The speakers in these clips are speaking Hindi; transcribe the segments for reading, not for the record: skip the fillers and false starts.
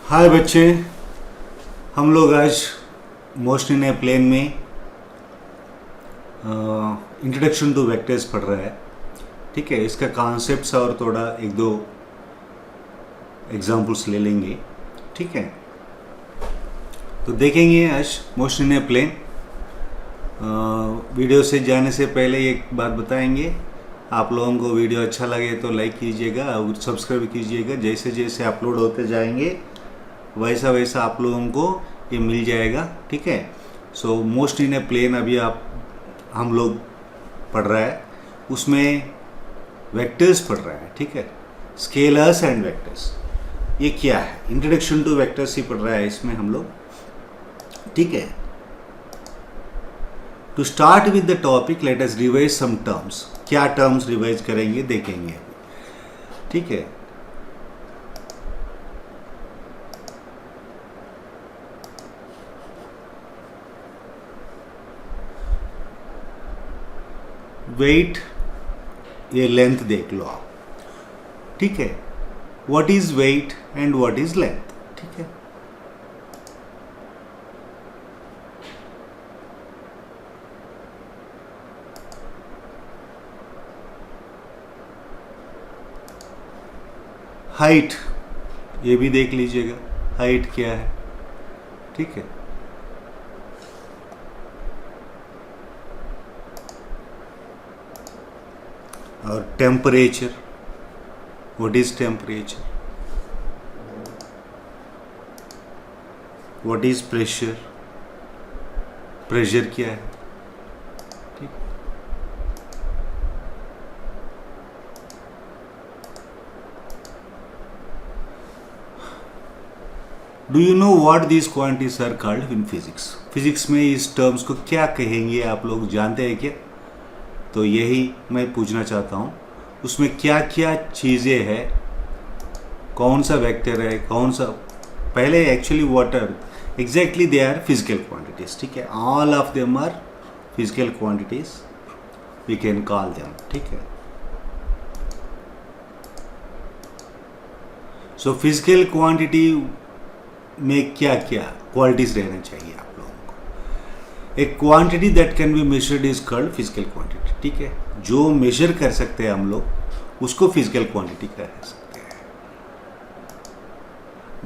हाय बच्चे, हम लोग आज मोशन इन ए प्लेन में इंट्रोडक्शन टू वेक्टर्स पढ़ रहे हैं। ठीक है, इसका कॉन्सेप्ट्स और थोड़ा एक दो एग्जांपल्स ले लेंगे। ठीक है, तो देखेंगे आज motion in a plane. Video से जाने से पहले एक बात बताएंगे, आप लोगों को वीडियो अच्छा लगे तो लाइक कीजिएगा और सब्सक्राइब कीजिएगा। जैसे जैसे अपलोड होते जाएंगे वैसा वैसा आप लोगों को ये मिल जाएगा। ठीक है, so most in a plane अभी हम लोग पढ़ रहा है, उसमें वेक्टर्स पढ़ रहा है। ठीक है, स्केलर्स एंड वेक्टर्स, ये क्या है, इंट्रोडक्शन टू वेक्टर्स ही पढ़ रहा है इसमें हम लोग। ठीक है, to start with the topic let us revise some terms. क्या टर्म्स रिवाइज करेंगे देखेंगे। ठीक है, वेट, ये लेंथ देख लो आप। ठीक है, what is weight and what is length. ठीक है, हाइट, ये भी देख लीजिएगा हाइट क्या है। ठीक है, और temperature, what is temperature, what is pressure, pressure क्या है। ठीक, do you know what these quantities are called in physics. Physics में इस टर्म्स को क्या कहेंगे आप लोग जानते हैं क्या? तो यही मैं पूछना चाहता हूँ, उसमें क्या क्या चीज़ें हैं, कौन सा वेक्टर है, कौन सा, पहले actually what are exactly they are physical quantities. ठीक है, all of them are physical quantities, we can call them. ठीक है, सो फिजिकल क्वांटिटी में क्या क्या क्वालिटीज रहना चाहिए आप लोगों को। एक quantity that can be measured is called physical quantity. ठीक है, जो मेजर कर सकते हैं हम लोग उसको फिजिकल क्वांटिटी कह सकते हैं।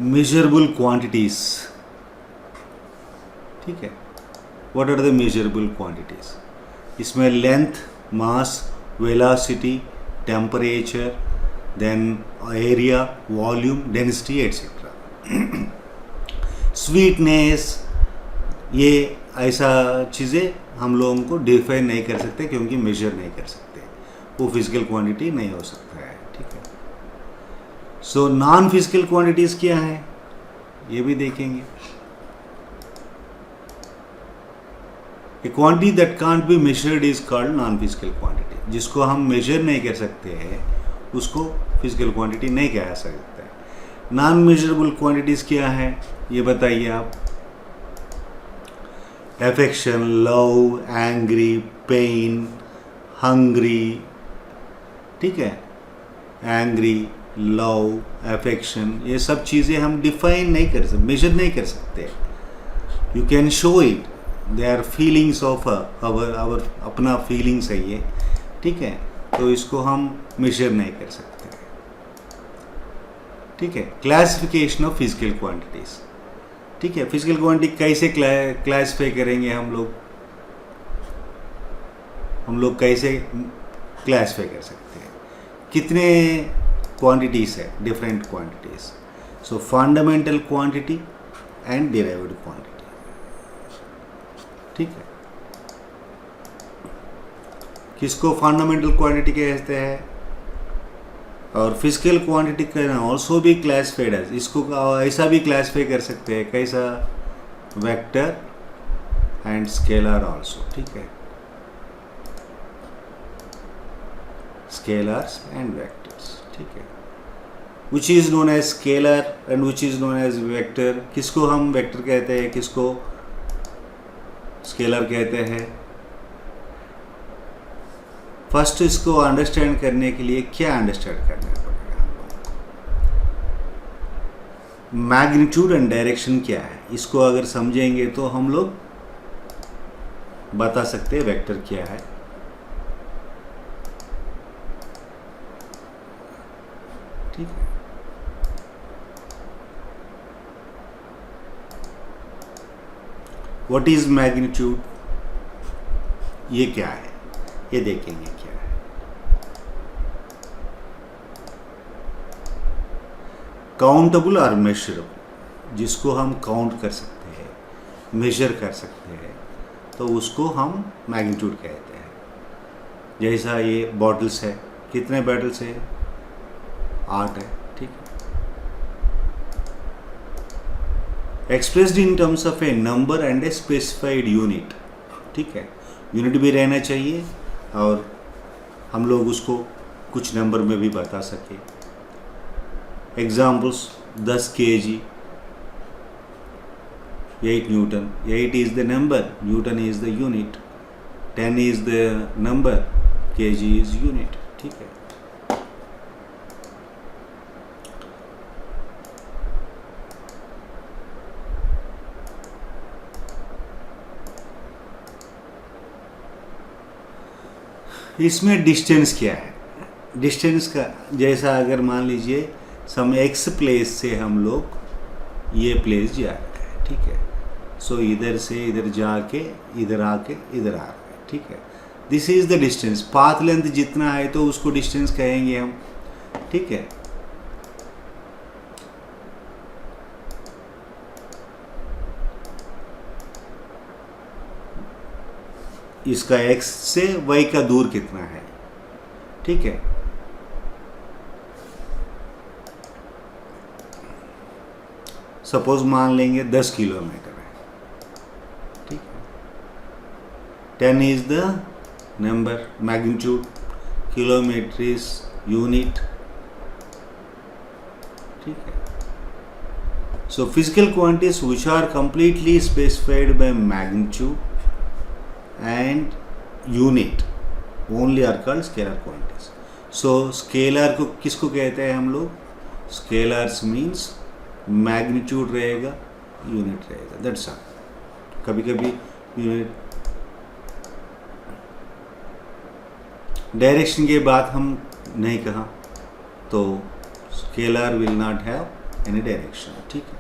मेजरेबल क्वांटिटीज, ठीक है, what are the measurable quantities, इसमें length, mass, velocity, temperature, then area, volume, density etcetera. Sweetness, ये ऐसा चीज़ें हम लोगों को डिफाइन नहीं कर सकते क्योंकि मेजर नहीं कर सकते, वो फिजिकल क्वांटिटी नहीं हो सकता है। ठीक है, सो नॉन फिजिकल क्वांटिटीज क्या है ये भी देखेंगे। ए quantity that can't be measured is called non physical quantity. जिसको हम मेजर नहीं कर सकते हैं उसको फिजिकल क्वांटिटी नहीं कहा सकता है। नॉन मेजरेबल क्वांटिटीज क्या है ये बताइए आप। Affection, love, angry, pain, hungry. ठीक है, एंग्री, लव, एफेक्शन, ये सब चीज़ें हम डिफाइन नहीं कर सकते, मेजर नहीं कर सकते। You can show it, they are feelings of our अपना फीलिंग्स है ये। ठीक है, तो इसको हम मेजर नहीं कर सकते। ठीक है, क्लासिफिकेशन ऑफ फिजिकल क्वांटिटीज। ठीक है, फिजिकल क्वांटिटी कैसे क्लासिफाई करेंगे हम लोग कैसे क्लासिफाई कर सकते हैं, कितने क्वांटिटीज है, different quantities. So fundamental quantity and derived quantity. ठीक है, किसको फंडामेंटल क्वांटिटी कहते हैं, और फिजिकल क्वांटिटी कैन ऑल्सो भी क्लासिफाइड एज, इसको ऐसा भी क्लासिफाई कर सकते हैं कैसा, वेक्टर एंड स्केलर ऑल्सो। ठीक है, स्केलर्स एंड वेक्टर्स। ठीक है, which is known as scalar and which is known as vector. किसको हम वेक्टर कहते हैं, किसको स्केलर कहते हैं। फर्स्ट इसको अंडरस्टैंड करने के लिए क्या अंडरस्टैंड करना पड़ेगा हम लोगों को। मैग्नीट्यूड एंड डायरेक्शन क्या है, इसको अगर समझेंगे तो हम लोग बता सकते हैं वेक्टर क्या है। ठीक है, व्हाट इज मैग्नीट्यूड, ये क्या है, ये देखेंगे क्या है। काउंटेबल और मेजरेबल, जिसको हम काउंट कर सकते हैं, मेजर कर सकते हैं, तो उसको हम मैग्नीट्यूड कहते हैं। जैसा ये बॉटल्स है, कितने बॉटल्स है, 8 है। ठीक है, expressed in terms of A number and a specified unit. ठीक है, यूनिट भी रहना चाहिए और हम लोग उसको कुछ नंबर में भी बता सके। Examples, 10 kg, 8 Newton, 8 is the number, Newton is the unit, 10 is the number, kg is unit। ठीक है, इसमें डिस्टेंस क्या है, डिस्टेंस का जैसा अगर मान लीजिए सम एक्स प्लेस से हम लोग ये प्लेस जा रहे हैं। ठीक है, सो इधर से इधर जाके इधर आके इधर आ रहे हैं। ठीक है, this is the distance. Path length जितना है तो उसको डिस्टेंस कहेंगे हम। ठीक है, इसका x से y का दूर कितना है। ठीक है, सपोज मान लेंगे 10 किलोमीटर है। ठीक है, 10 is the number, magnitude, kilometre is unit. ठीक है, so physical quantities which are completely specified by magnitude and unit only are called scalar quantities। so scalar को किसको कहते हैं हम लोग, scalars means magnitude रहेगा, unit रहेगा, that's all। कभी कभी unit, डायरेक्शन के बाद हम नहीं कहा तो scalar will not have any direction। ठीक है,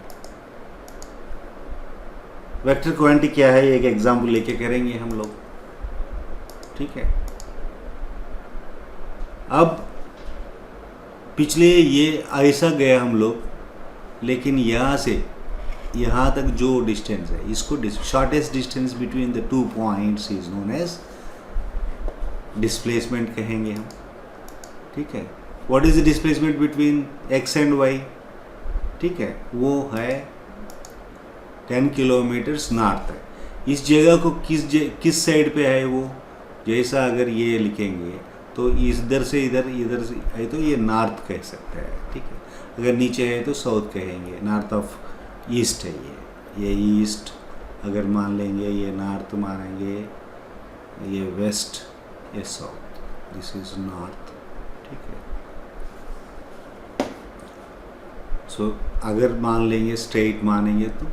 वेक्टर क्वांटिटी क्या है, एक एग्जाम्पल लेके करेंगे हम लोग। ठीक है, अब पिछले ये ऐसा गया हम लोग, लेकिन यहाँ से यहाँ तक जो डिस्टेंस है, इसको shortest distance between the 2 points is known as displacement कहेंगे हम। ठीक है, what is the displacement between x and y। ठीक है, वो है 10 किलोमीटर्स नॉर्थ है। इस जगह को किस साइड पे है वो, जैसा अगर ये लिखेंगे तो इधर से इधर, इधर से है तो ये नॉर्थ कह सकते हैं। ठीक है, अगर नीचे है तो साउथ कहेंगे, नॉर्थ ऑफ ईस्ट है ये ईस्ट अगर मान लेंगे, ये नॉर्थ मानेंगे, ये वेस्ट, ये साउथ, दिस इज नॉर्थ। ठीक है, सो अगर मान लेंगे स्ट्रेट मानेंगे तो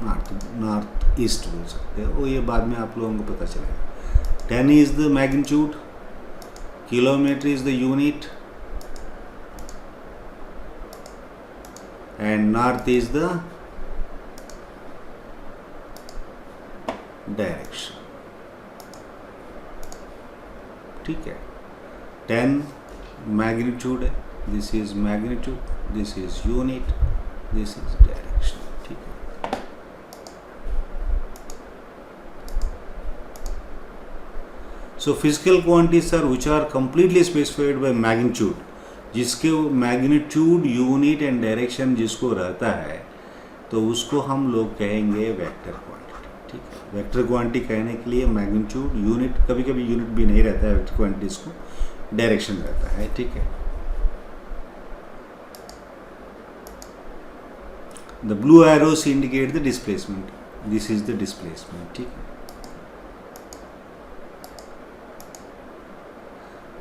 नॉर्थ ईस्ट बोल सकते हैं, वो ये बाद में आप लोगों को पता चलेगा। 10 is the magnitude, kilometer is the unit, and north is the direction। ठीक है, 10 magnitude है, this is magnitude, this is unit, this is direction। ठीक है, so physical quantities are which are completely specified by magnitude, जिसके मैग्नीट्यूड, यूनिट एंड डायरेक्शन जिसको रहता है तो उसको हम लोग कहेंगे वेक्टर क्वांटिटी। ठीक है, वेक्टर क्वांटिटी कहने के लिए मैग्नीट्यूड, यूनिट, कभी कभी यूनिट भी नहीं रहता है वेक्टर क्वांटिटीज को, डायरेक्शन रहता है। ठीक है, the blue arrows indicate the displacement, this is the displacement. ठीक है,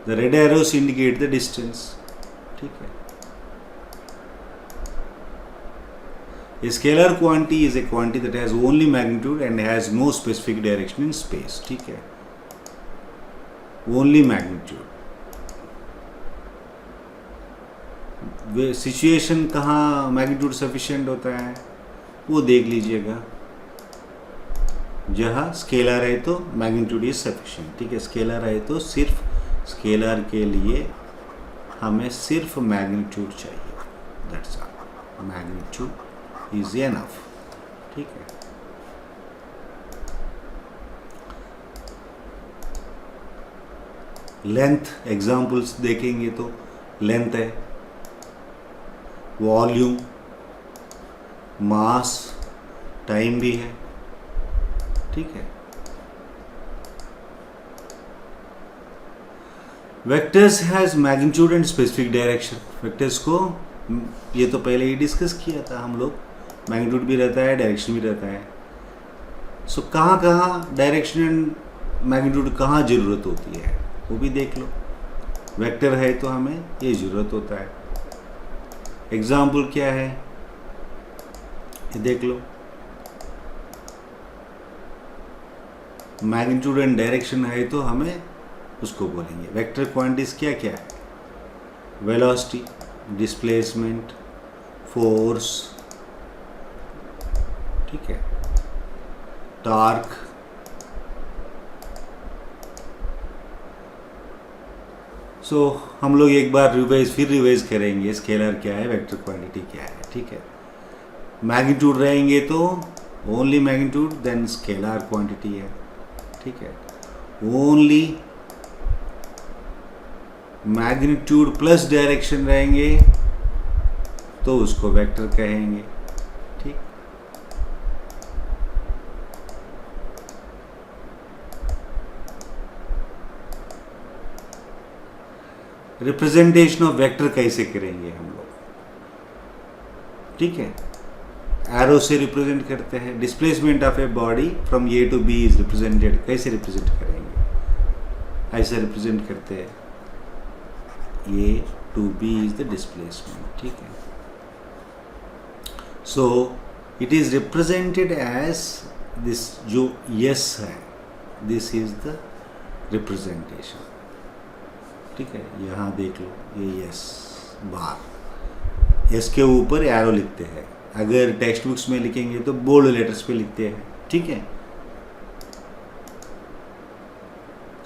the red arrows indicate the distance। ठीक है, A scalar quantity is a quantity that has only magnitude and has no specific direction in space. ठीक है, only magnitude. वे सिचुएशन कहाँ मैग्नीट्यूड सफिशिएंट होता है वो देख लीजिएगा. जहाँ स्केलर है तो मैग्नीट्यूड इज सफिशिएंट. ठीक है, स्केलर है तो सिर्फ स्केलर के लिए हमें सिर्फ मैग्नीट्यूड चाहिए. That's all. Magnitude is enough. ठीक है. लेंथ एग्जांपल्स देखेंगे तो लेंथ है, वॉल्यूम, मास, टाइम भी है. ठीक है. Vectors has magnitude and specific direction. Vectors को ये तो पहले ही डिस्कस किया था हम लोग. मैग्नीट्यूड भी रहता है, डायरेक्शन भी रहता है. सो कहाँ कहाँ डायरेक्शन एंड मैग्नीट्यूड कहाँ ज़रूरत होती है वो भी देख लो. वेक्टर है तो हमें ये ज़रूरत होता है. एग्जाम्पल क्या है ये देख लो. मैग्नीट्यूड एंड डायरेक्शन है तो हमें उसको बोलेंगे. वेक्टर क्वांटिटीज क्या क्या है? Velocity, displacement, force. ठीक है, टॉर्क. सो हम लोग एक बार रिवाइज करेंगे. स्केलर क्या है, वेक्टर क्वांटिटी क्या है. ठीक है. मैग्नीट्यूड रहेंगे तो only magnitude, then scalar quantity है. ठीक है. ओनली मैग्नीट्यूड प्लस डायरेक्शन रहेंगे तो उसको वेक्टर कहेंगे. ठीक. रिप्रेजेंटेशन ऑफ वेक्टर कैसे करेंगे हम लोग? ठीक है, एरो से रिप्रेजेंट करते हैं. Displacement of a body from A to B is represented. कैसे रिप्रेजेंट करेंगे? ऐसे रिप्रेजेंट करते हैं. A to B is the displacement. ठीक है. So it is represented as this. जो यस है, दिस इज द रिप्रेजेंटेशन. ठीक है, यहाँ देख लो ये यस बार. यस के ऊपर एरो लिखते हैं. अगर टेक्स्ट बुक्स में लिखेंगे तो बोल्ड लेटर्स पे लिखते हैं. ठीक है.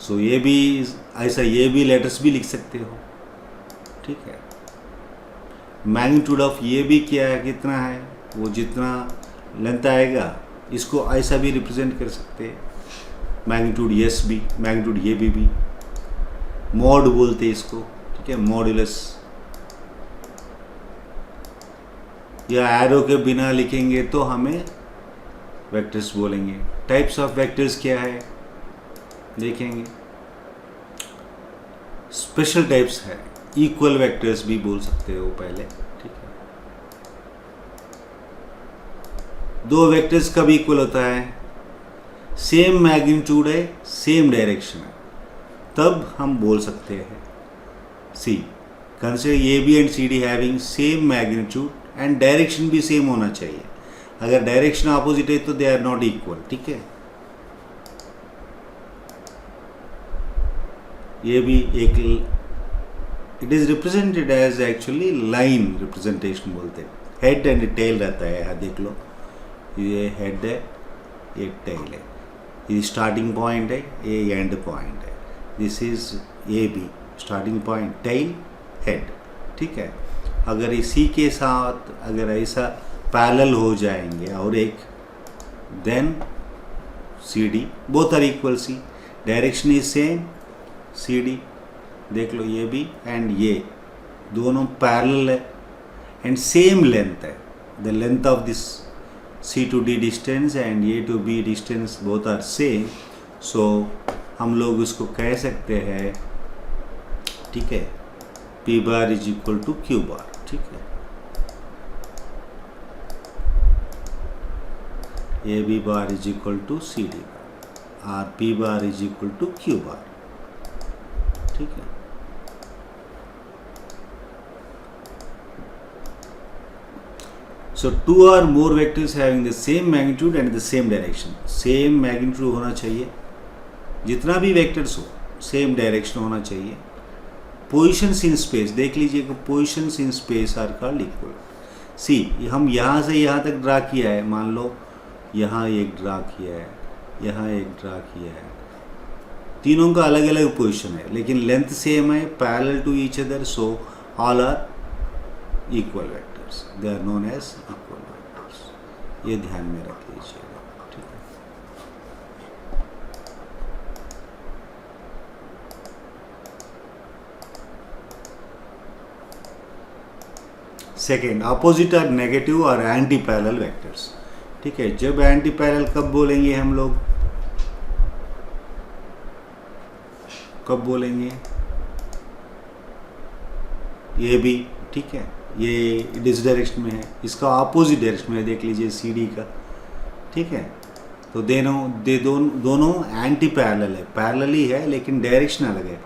सो ये भी ऐसा, ये भी लेटर्स भी लिख सकते हो. ठीक है. मैग्नीट्यूड ऑफ ये भी क्या है, कितना है, वो जितना लेंथ आएगा इसको ऐसा भी रिप्रेजेंट कर सकते हैं. मैग्नीट्यूड यस भी, मैग्नीट्यूड ये भी. मॉड बोलते हैं इसको. ठीक है, मॉड्यूलस. या एरो के बिना लिखेंगे तो हमें वेक्टर्स बोलेंगे. टाइप्स ऑफ वेक्टर्स क्या है देखेंगे. स्पेशल टाइप्स है. इक्वल वेक्टर्स भी बोल सकते हो पहले. ठीक है. दो वेक्टर्स कब इक्वल होता है? सेम मैग्नीट्यूड है, सेम डायरेक्शन है, तब हम बोल सकते हैं. See consider A B and C D having same magnitude and direction भी सेम होना चाहिए. अगर डायरेक्शन अपोजिट है तो दे आर नॉट इक्वल. ठीक है. ये भी एक, it is represented as actually line representation बोलते हैं. हेड एंड टेल रहता है. यहाँ देख लो, ये हेड है, ये टेल है. ये स्टार्टिंग पॉइंट है, ये एंड पॉइंट है. This is A B, starting point, tail, head. ठीक है. अगर इसी के साथ अगर ऐसा पैरेलल हो जाएंगे और एक, then C D, both are equal. C direction is same, C D देख लो, ये भी एंड ये दोनों पैरेलल है एंड सेम लेंथ है. The length of this C to D distance and A to B distance both are same. So हम लोग उसको कह सकते हैं. ठीक है, P bar is equal to Q bar. ठीक है. A B bar is equal to C D bar और P bar is equal to Q bar. ठीक है. So two or more vectors having the same magnitude and the same direction. Same magnitude होना चाहिए, जितना भी वेक्टर्स हो सेम डायरेक्शन होना चाहिए. पोजिशंस इन स्पेस देख लीजिएगा, positions in space are called equal. See हम यहाँ से यहाँ तक ड्रा किया है, मान लो यहाँ एक ड्रा किया है, यहाँ एक ड्रा किया है, तीनों का अलग अलग पोजीशन है लेकिन लेंथ सेम है, parallel to each other, so all are equal vectors, they are known as equal vectors. ये ध्यान में रख लीजिएगा, ठीक है. सेकेंड, अपोजिट और नेगेटिव और एंटी पैरेलल वेक्टर्स. ठीक है, जब एंटी पैरेलल कब बोलेंगे हम लोग, कब बोलेंगे, ये भी ठीक है, ये इस डायरेक्शन में है, इसका अपोजिट डायरेक्शन में देख लीजिए सी डी का. ठीक है, तो दोनों एंटी पैरेलल है, पैरेलल ही है लेकिन डायरेक्शन अलग है.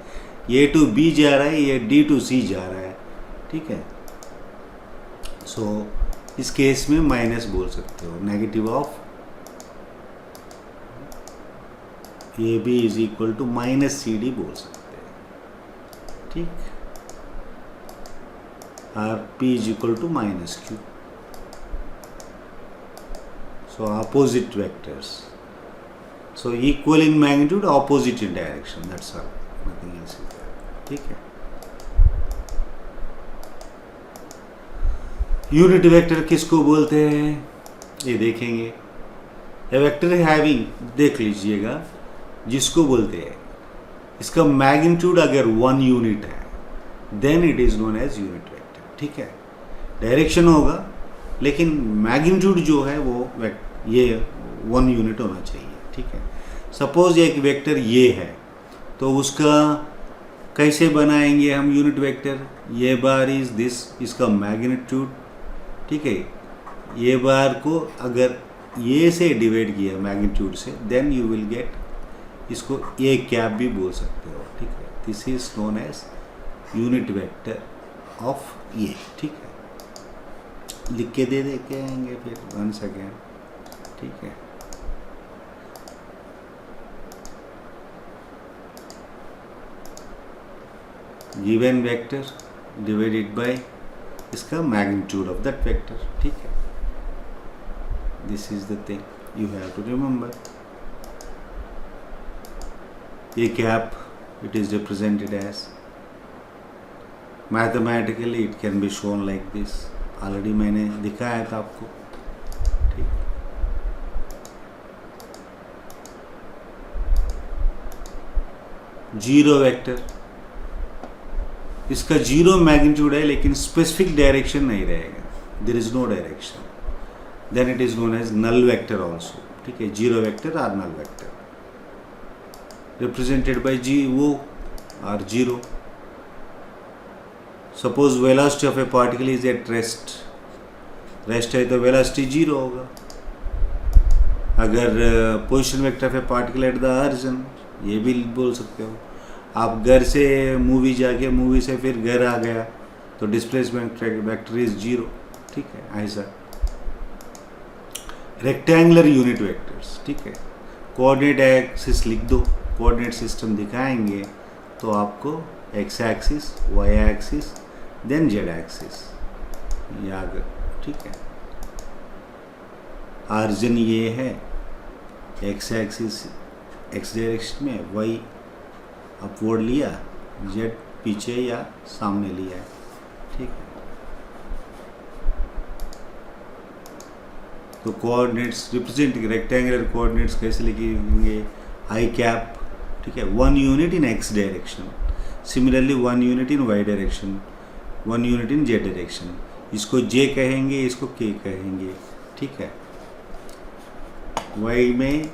ये टू बी जा रहा है, ये डी टू सी जा रहा है. ठीक है, सो इस केस में माइनस बोल सकते हो, negative of A B is equal to minus C D बोल सकते हैं. ठीक, और P is equal to minus Q. So opposite vectors, so equal in magnitude, opposite in direction, that's all, nothing else is there. ठीक है, यूनिट वेक्टर किसको बोलते हैं ये देखेंगे. ए वेक्टर हैविंग, देख लीजिएगा, जिसको बोलते हैं इसका मैग्नीट्यूड अगर 1 यूनिट है then it is known as unit vector. ठीक है, डायरेक्शन होगा लेकिन मैग्नीट्यूड जो है वो ये 1 यूनिट होना चाहिए. ठीक है, सपोज एक वेक्टर ये है तो उसका कैसे बनाएंगे हम यूनिट वेक्टर. ये बार इज दिस, इसका मैग्नीट्यूड. ठीक है, ये बार को अगर ये से डिवाइड किया मैग्नीट्यूड से, देन यू विल गेट, इसको ए कैप भी बोल सकते हो. ठीक है, this is known as unit vector of A. ठीक है, लिख के दे के आएंगे फिर वंस अगेन. ठीक है, गिवन वेक्टर डिवाइडेड बाय इसका मैग्नीट्यूड ऑफ दैट वेक्टर. ठीक है, this is the thing you have to remember. ये cap, it is represented as, mathematically it can be shown like this. Already मैंने दिखाया था आपको. ठीक, जीरो वेक्टर, इसका जीरो मैग्नीट्यूड है लेकिन स्पेसिफिक डायरेक्शन नहीं रहेगा, there is no direction, then it is known as null vector also. ठीक है, जीरो वेक्टर और नल वेक्टर रिप्रेजेंटेड बाय जी वो are zero. Suppose velocity of a particle is at rest, rest है तो वेलोसिटी जीरो होगा. अगर position vector of a particle at the origin, ये भी बोल सकते हो. आप घर से मूवी जाके मूवी से फिर घर आ गया तो डिस्प्लेसमेंट वेक्टर इज जीरो. ठीक है, ऐसा. Rectangular unit vectors. ठीक है, कोऑर्डिनेट एक्सिस लिख दो, कोऑर्डिनेट सिस्टम दिखाएंगे तो आपको X axis, Y axis, then Z axis याद. ठीक है, ऑरिजिन ये है, एक्स एक्सिस एक्स डायरेक्शन में, वाई अपवर्ड लिया, जेड पीछे या सामने लिया है. ठीक है, तो कोऑर्डिनेट्स रिप्रेजेंट, रेक्टेंगुलर कोऑर्डिनेट्स कैसे लिखेंगे, आई कैप. ठीक है, 1 unit in x direction, similarly 1 unit in y direction, 1 unit in z direction. इसको जे कहेंगे, इसको के कहेंगे. ठीक है, वाई में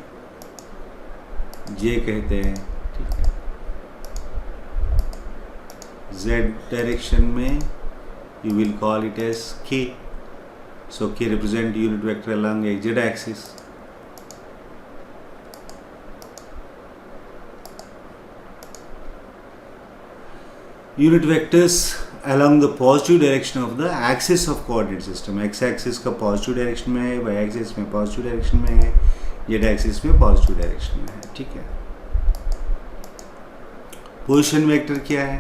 जे कहते हैं. ठीक है, z डायरेक्शन में you will call it as k. So k represent unit vector along a z axis. Unit vectors along the positive direction of the axis of coordinate system. x axis का positive direction में है, y axis में positive direction में है, z axis में positive direction में है. ठीक है. पोजिशन वेक्टर क्या है?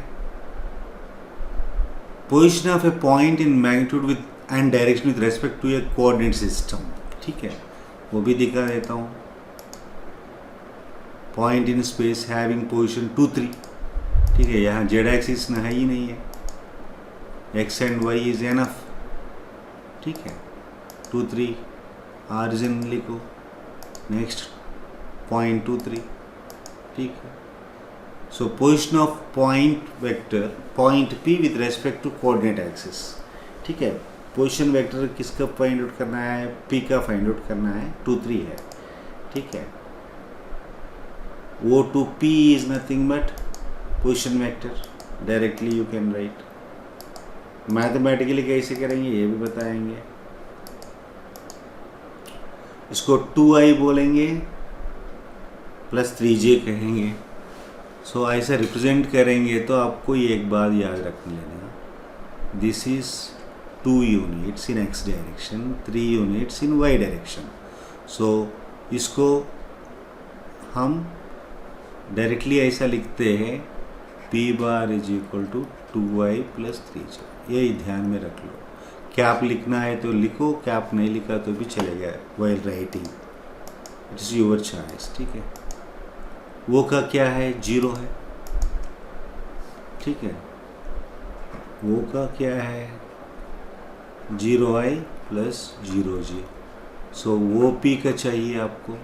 Position of a point in magnitude with and direction with respect to a coordinate system. ठीक है, वो भी दिखा देता हूँ. Point in space having position 2 3. ठीक है, यहाँ जेड एक्सिस ना है ही नहीं है, x and y is enough. ठीक है, 2 3 ऑरिजिन लिखो. Next point 2 3. ठीक है. So position of point vector point P with respect to coordinate axis. ठीक है, पोजिशन वेक्टर किसका फाइंड आउट करना है? P का फाइंड आउट करना है. 2 3 है. ठीक है, वो to P is nothing but position vector. Directly you can write. Mathematically कैसे करेंगे ये भी बताएंगे. इसको 2i बोलेंगे प्लस 3j कहेंगे. सो ऐसा रिप्रेजेंट करेंगे तो आपको ये एक बात याद रख लेना. This is 2 units in x direction, 3 units in y direction. So इसको हम डायरेक्टली ऐसा लिखते हैं p bar is equal to 2y plus 3j. ये ध्यान में रख लो. कैप लिखना है तो लिखो, कैप नहीं लिखा तो भी चलेगा. While writing it is your choice. ठीक है, वो का क्या है? 0 है. ठीक है, वो का क्या है? 0i plus 0j. सो वो p का चाहिए आपको.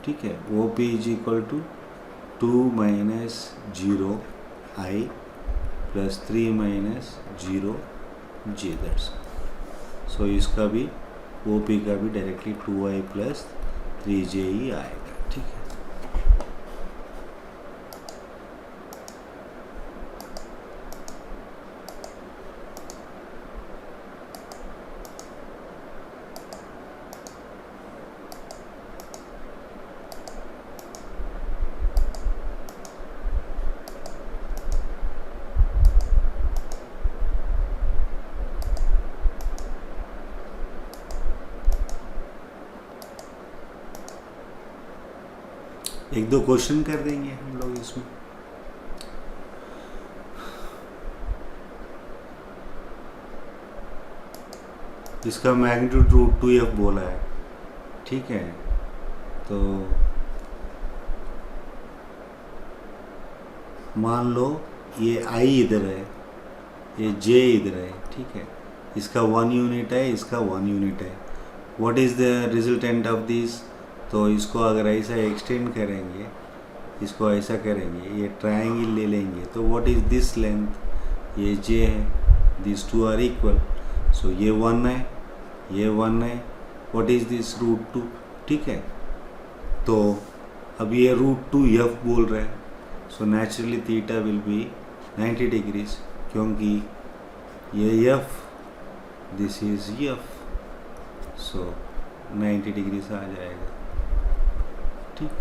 ठीक है, वो p is equal to 2 minus 0i plus 3 minus 0j. That's. So इसका भी वो p का भी डायरेक्टली 2i प्लस 3j ही आएगा. ठीक है. एक दो क्वेश्चन कर देंगे हम लोग इसमें. इसका मैग्नीट्यूड √2f बोला है. ठीक है, तो मान लो ये i इधर है, ये j इधर है. ठीक है, इसका 1 यूनिट है, इसका 1 यूनिट है. What is the resultant of this? तो इसको अगर ऐसा एक्सटेंड करेंगे, इसको ऐसा करेंगे, ये ट्रायंगल ले लेंगे तो व्हाट इज़ दिस लेंथ? ये j है. This two are equal. So ये 1 है, ये 1 है. What is this? √2. ठीक है, तो अब ये √2f बोल रहा है. So naturally theta will be 90 degrees, क्योंकि ये f, this is f. So 90 degrees आ जाएगा. ठीक.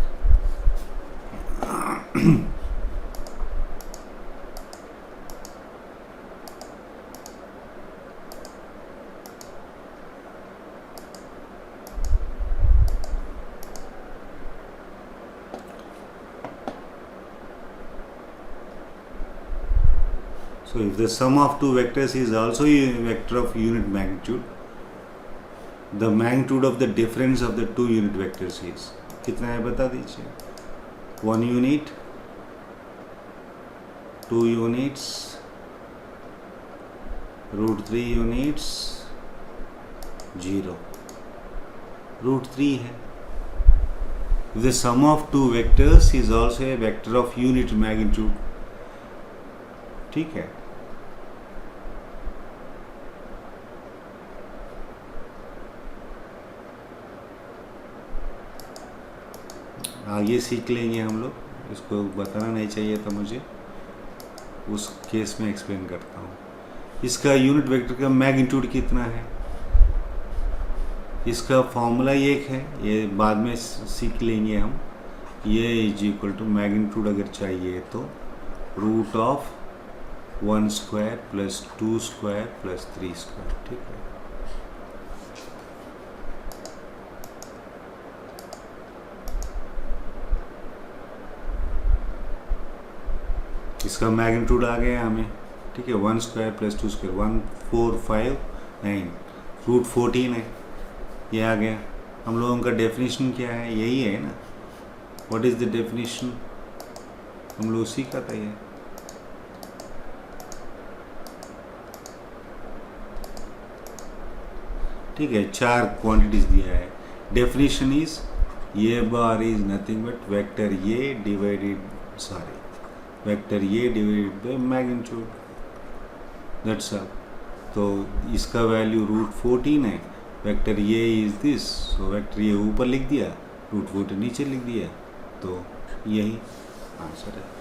So if the sum of two vectors is also a vector of unit magnitude, the magnitude of the difference of the two unit vectors is कितना है बता दीजिए. 1 यूनिट, 2 यूनिट्स, √3 यूनिट्स, 0. √3 है. The sum of two vectors is also a vector of unit magnitude. ठीक है. आगे सीख लेंगे हम लोग. इसको बताना नहीं चाहिए था मुझे, उस केस में एक्सप्लेन करता हूँ. इसका यूनिट वेक्टर का मैग्नीट्यूड कितना है, इसका फॉर्मूला एक है, ये बाद में सीख लेंगे हम. ये इज इक्वल टू मैग्नीट्यूड अगर चाहिए तो root of 1 square plus 2 square plus 3 square, ठीक है। इसका मैग्नीट्यूड आ गया हमें, ठीक है। 1 स्क्वायर प्लस 2 स्क्वायर 1 4 5 9 रूट 14 है, ये आ गया। हम लोगों का डेफिनेशन क्या है, यही है ना। व्हाट इज द डेफिनेशन, हम लोग सीखा था ये। ठीक है, 4 क्वांटिटीज दिया है। डेफिनेशन इज ये bar is nothing but vector A divided vector A divided by magnitude, that's all. तो इसका वैल्यू रूट 14 है, vector A is this, so vector A ऊपर लिख दिया, रूट 14 नीचे लिख दिया, तो यही आंसर है।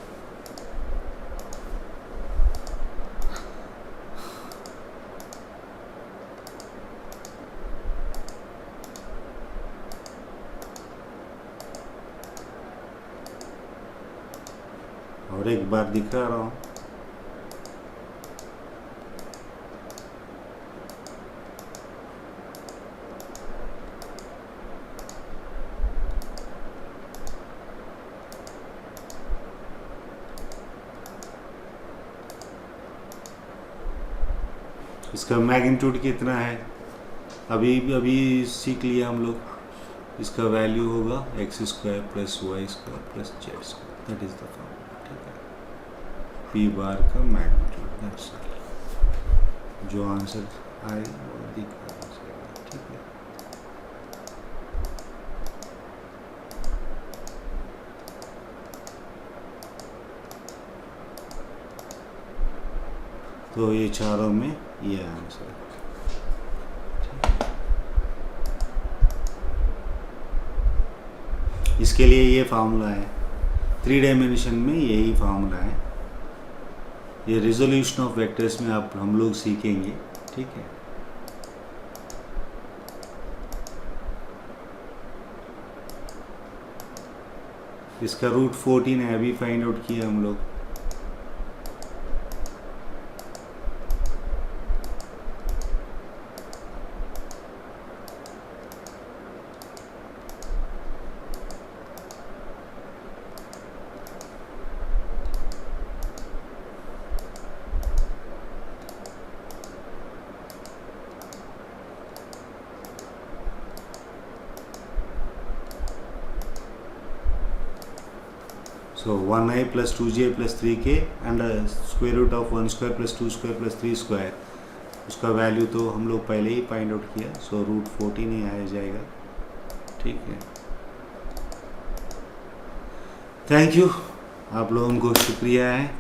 और एक बार दिखा रहा हूँ, इसका मैग्नीट्यूड कितना है, अभी सीख लिया हम लोग। इसका वैल्यू होगा x square plus y square plus z square, that is the formula, ठीक है। पी बार का मैग्नीट्यूड, दैट्स ऑल। जो आंसर आए वो दिखा, ठीक है। तो ये चारों में ये आंसर है। इसके लिए ये फार्मूला है, 3 डायमेंशन में यही फार्मूला है। ये रिजोल्यूशन ऑफ वेक्टर्स में आप हम लोग सीखेंगे, ठीक है। इसका रूट 14 है, अभी फाइंड आउट किया हम लोग। So 1i plus 2j plus 3k and square root of 1 square plus 2 square plus 3 square, उसका वैल्यू तो हम लोग पहले ही फाइंड आउट किया, सो रूट 14 ही आ जाएगा, ठीक है। थैंक यू, आप लोगों को शुक्रिया है,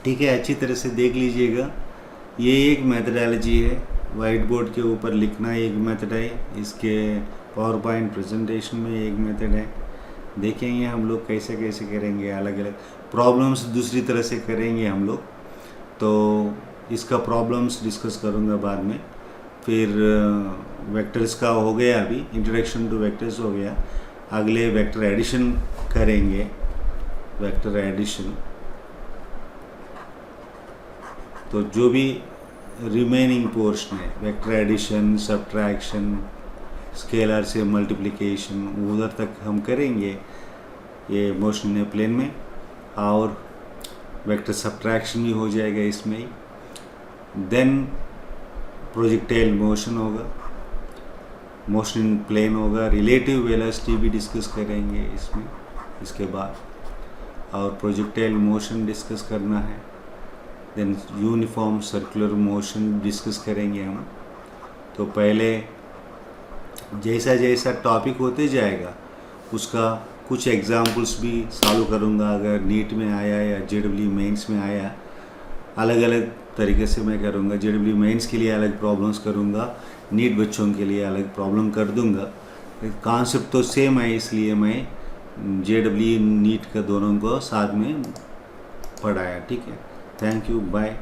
ठीक है। अच्छी तरह से देख लीजिएगा, ये एक मेथडोलॉजी है, वाइट बोर्ड के ऊपर लिखना एक मेथड है, इसके पावर पॉइंट प्रेजेंटेशन में एक मेथड है। देखेंगे हम लोग कैसे कैसे करेंगे, अलग अलग प्रॉब्लम्स दूसरी तरह से करेंगे हम लोग। तो इसका प्रॉब्लम्स डिस्कस करूँगा बाद में। फिर वेक्टर्स का हो गया, अभी इंट्रोडक्शन टू वेक्टर्स हो गया। अगले वेक्टर एडिशन करेंगे, वेक्टर एडिशन। तो जो भी रिमेनिंग पोर्शन है, वेक्टर एडिशन, सब्ट्रैक्शन, स्केलर से मल्टीप्लिकेशन, उधर तक हम करेंगे ये मोशन प्लेन में, और वेक्टर सब्ट्रैक्शन भी हो जाएगा इसमें ही। देन प्रोजेक्टाइल मोशन होगा, मोशन इन प्लेन होगा, रिलेटिव वेलोसिटी भी डिस्कस करेंगे इसमें इसके बाद, और प्रोजेक्टाइल मोशन डिस्कस करना है। Then uniform circular motion discuss करेंगे हम। तो पहले जैसा जैसा टॉपिक होते जाएगा उसका कुछ एग्जाम्पल्स भी सॉल्व करूँगा। अगर नीट में आया या जेडब्ल्यू मेंस में आया, अलग अलग तरीके से मैं करूँगा। जेडब्ल्यू मेंस के लिए अलग प्रॉब्लम्स करूँगा, नीट बच्चों के लिए अलग प्रॉब्लम कर दूँगा। कॉन्सेप्ट तो सेम है, इसलिए मैं जेडब्ल्यू नीट का दोनों को साथ में पढ़ाया, ठीक है। Thank you, bye.